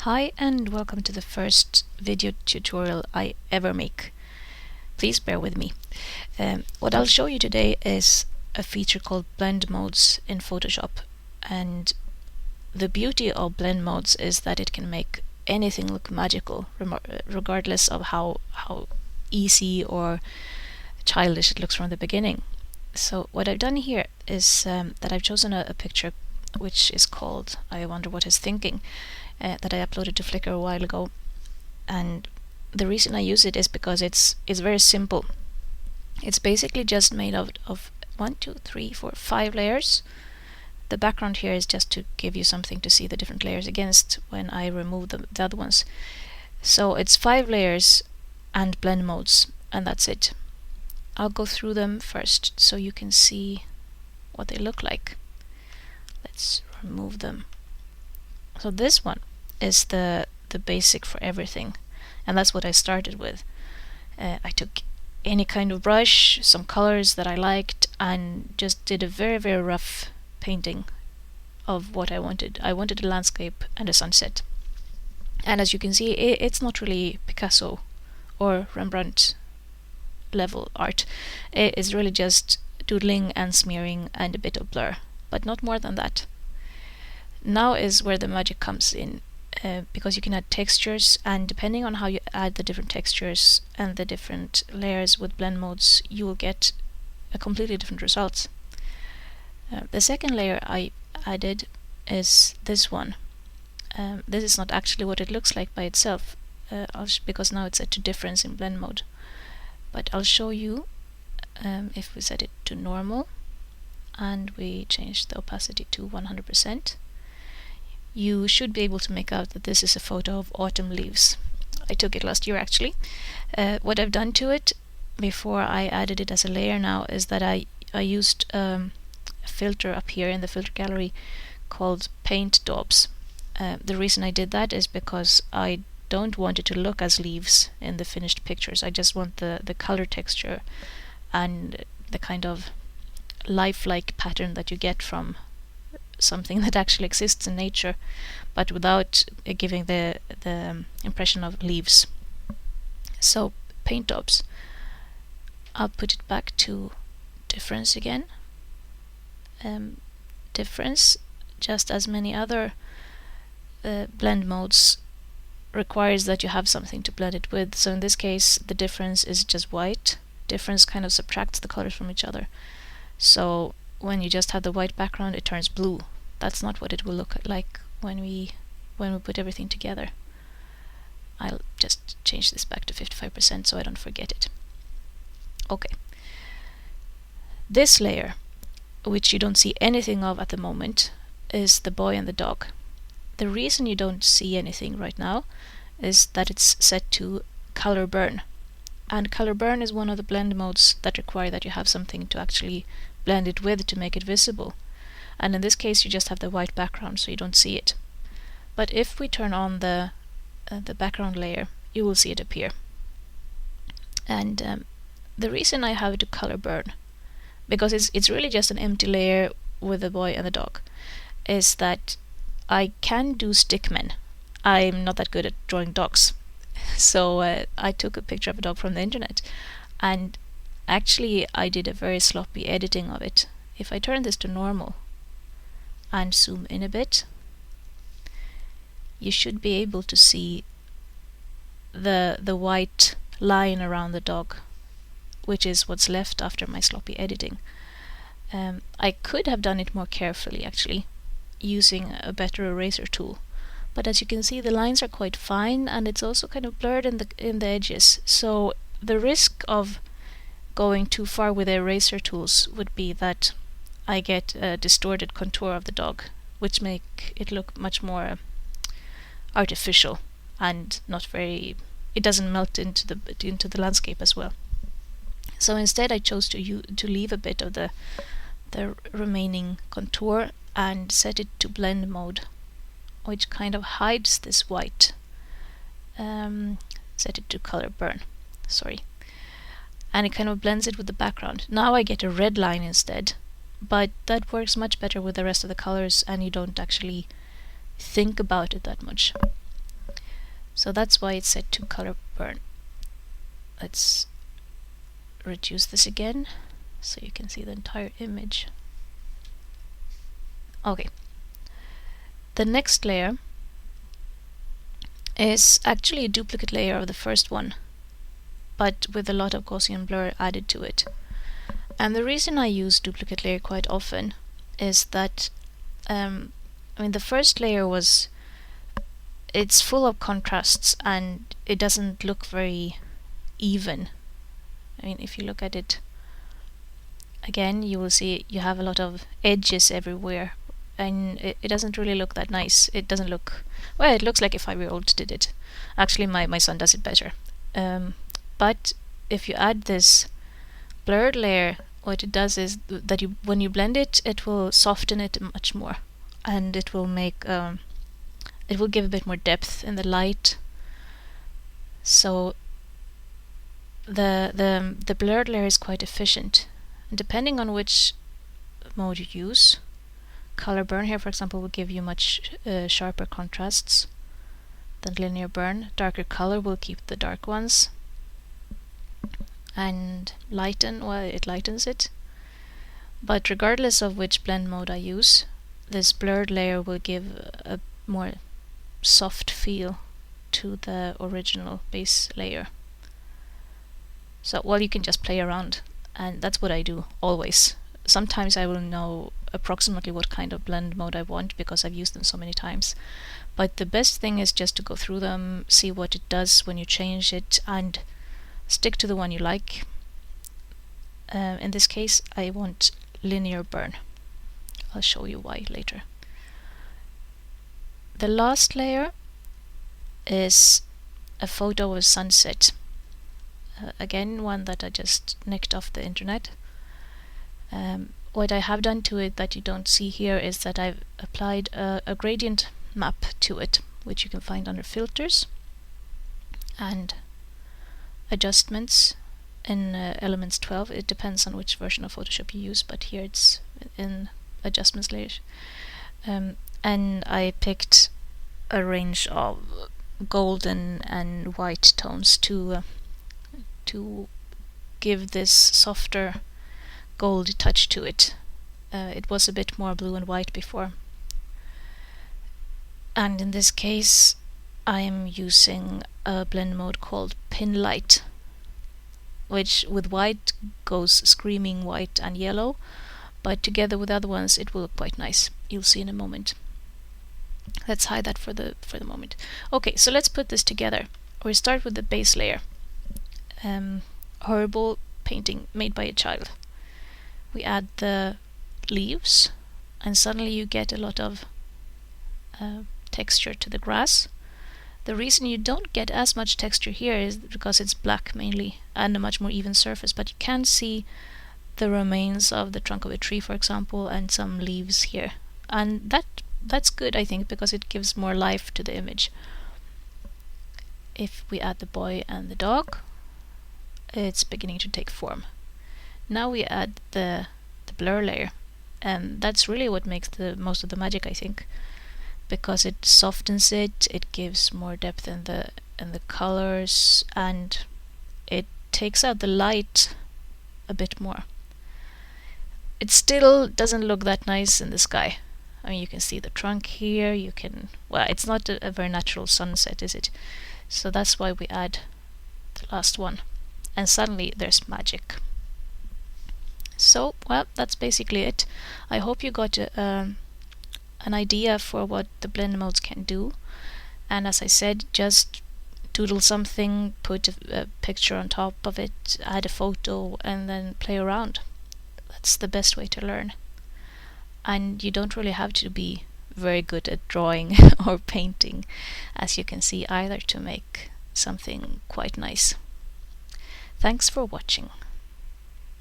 Hi and welcome to the first video tutorial I ever make. Please bear with me. What I'll show you today is a feature called blend modes in Photoshop, and the beauty of blend modes is that it can make anything look magical regardless of how easy or childish it looks from the beginning. So what I've done here is that I've chosen a picture which is called I Wonder What Is Thinking, that I uploaded to Flickr a while ago, and the reason I use it is because it's very simple. It's basically just made of 5 layers. The background here is just to give you something to see the different layers against when I remove the other ones. So it's 5 layers and blend modes, and that's it. I'll go through them first so you can see what they look like. Let's remove them. So this one is the basic for everything, and that's what I started with. I took any kind of brush, some colors that I liked, and just did a very rough painting of what I wanted. I wanted a landscape and a sunset. And as you can see, it's not really Picasso or Rembrandt level art. It is really just doodling and smearing and a bit of blur, but not more than that. Now is where the magic comes in, because you can add textures, and depending on how you add the different textures and the different layers with blend modes, you will get a completely different result. The second layer I added is this one. This is not actually what it looks like by itself, because now it's set to difference in blend mode. But I'll show you if we set it to normal and we change the opacity to 100%. You should be able to make out that this is a photo of autumn leaves. I took it last year actually. What I've done to it before I added it as a layer now is that I used a filter up here in the filter gallery called Paint Daubs. The reason I did that is because I don't want it to look as leaves in the finished pictures. I just want the color texture and the kind of lifelike pattern that you get from something that actually exists in nature, but without giving the impression of leaves. So Paint Daubs, I'll put it back to difference again. Difference, just as many other blend modes, requires that you have something to blend it with. So in this case the difference is just white. Difference kind of subtracts the colors from each other. So when you just have the white background, it turns blue. That's not what it will look like when we put everything together. I'll just change this back to 55% so I don't forget it. Okay. This layer, which you don't see anything of at the moment, is the boy and the dog. The reason you don't see anything right now is that it's set to color burn. And color burn is one of the blend modes that require that you have something to actually blend it with to make it visible. And in this case you just have the white background, so you don't see it. But if we turn on the background layer, you will see it appear. And the reason I have it to color burn, because it's really just an empty layer with the boy and the dog, is that I can do stickmen. I'm not that good at drawing dogs. So I took a picture of a dog from the internet, and actually I did a very sloppy editing of it. If I turn this to normal and zoom in a bit, you should be able to see the white line around the dog, which is what's left after my sloppy editing. I could have done it more carefully actually, using a better eraser tool. But as you can see, the lines are quite fine, and it's also kind of blurred in the edges. So the risk of going too far with the eraser tools would be that I get a distorted contour of the dog, which make it look much more artificial and not very. It doesn't melt into the landscape as well. So instead, I chose to leave a bit of the remaining contour and set it to blend mode, which kind of hides this white. Set it to color burn, sorry. And it kind of blends it with the background. Now I get a red line instead, but that works much better with the rest of the colors, and you don't actually think about it that much. So that's why it's set to color burn. Let's reduce this again so you can see the entire image. Okay, the next layer is actually a duplicate layer of the first one, but with a lot of Gaussian blur added to it. And the reason I use duplicate layer quite often is that the first layer it's full of contrasts and it doesn't look very even. If you look at it again, you will see you have a lot of edges everywhere, and it doesn't really look that nice. It doesn't look, well, it looks like a 5-year-old did it. Actually, my son does it better. But if you add this blurred layer, what it does is that when you blend it, it will soften it much more, and it will make it will give a bit more depth in the light. So the blurred layer is quite efficient, and depending on which mode you use, color burn here, for example, will give you much sharper contrasts than linear burn. Darker color will keep the dark ones, and lighten, well, it lightens it. But regardless of which blend mode I use, this blurred layer will give a more soft feel to the original base layer. So, well, you can just play around, and that's what I do always. Sometimes I will know approximately what kind of blend mode I want because I've used them so many times. But the best thing is just to go through them, see what it does when you change it, and stick to the one you like. In this case, I want linear burn. I'll show you why later. The last layer is a photo of a sunset. Again, one that I just nicked off the internet. What I have done to it that you don't see here is that I've applied a gradient map to it, which you can find under filters and adjustments in Elements 12. It depends on which version of Photoshop you use, but here it's in adjustments layers. And I picked a range of golden and white tones to give this softer gold touch to it. It was a bit more blue and white before. And in this case, I am using a blend mode called Pin Light, which with white goes screaming white and yellow, but together with other ones it will look quite nice. You'll see in a moment. Let's hide that for the moment. Okay, so let's put this together. We start with the base layer. Horrible painting made by a child. We add the leaves, and suddenly you get a lot of texture to the grass. The reason you don't get as much texture here is because it's black mainly and a much more even surface, but you can see the remains of the trunk of a tree, for example, and some leaves here, and that's good, I think, because it gives more life to the image. If we add the boy and the dog, it's beginning to take form. Now we add the blur layer, and that's really what makes the most of the magic, I think, because it softens it, it gives more depth in the colors, and it takes out the light a bit more. It still doesn't look that nice in the sky. I mean, you can see the trunk here, you can, well, it's not a very natural sunset, is it? So that's why we add the last one, and suddenly there's magic. So, well, that's basically it. I hope you got an idea for what the blend modes can do, and as I said, just doodle something, put a picture on top of it, add a photo, and then play around. That's the best way to learn. And you don't really have to be very good at drawing or painting, as you can see, either, to make something quite nice. Thanks for watching.